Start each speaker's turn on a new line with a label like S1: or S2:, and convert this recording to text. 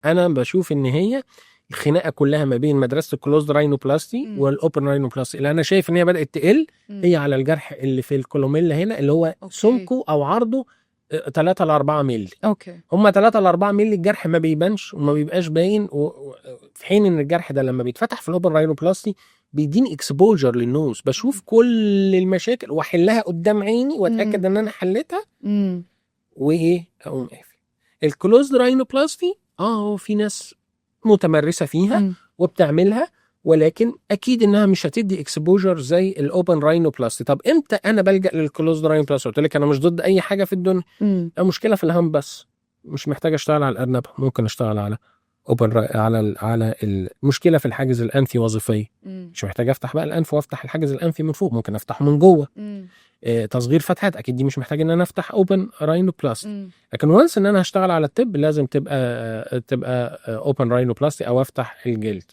S1: انا بشوف ان هي الخناقه كلها ما بين مدرسه الكلوزد راينوبلاستي والاوبن راينوبلاستي، اللي انا شايف ان هي بدات تقل هي على الجرح اللي في الكولوميلا هنا، اللي هو سمكه او عرضه 3 ل 4 مللي.
S2: اوكي.
S1: هم 3 ل 4 مللي الجرح ما بيبانش وما بيبقاش باين، في حين ان الجرح ده لما بيتفتح في الاوبن راينوبلاستي بيديني اكسبوجر للنوز، بشوف كل المشاكل واحلها قدام عيني واتاكد ان انا حلتها وايه اقوم قافل. الكلوزد راينوبلاستي في ناس متمرسه فيها وبتعملها، ولكن اكيد انها مش هتدي اكسبوجر زي الاوبن راينوبلاستي. طب امتى انا بلجأ للكلوزد راينوبلاستي؟ قلت لك انا مش ضد اي حاجه في الدنيا، المشكله في الهم بس، مش محتاج اشتغل على الارنب، ممكن اشتغل على على المشكله في الحاجز الانفي وظيفيه، مش محتاج افتح بقى الانف وافتح الحاجز الانفي من فوق، ممكن افتحه من جوه. تصغير فتحات اكيد دي مش محتاج ان انا افتح اوبن راينوبلاستي، لكن وانس ان انا هشتغل على التب لازم تبقى اوبن راينوبلاستي او افتح الجلد.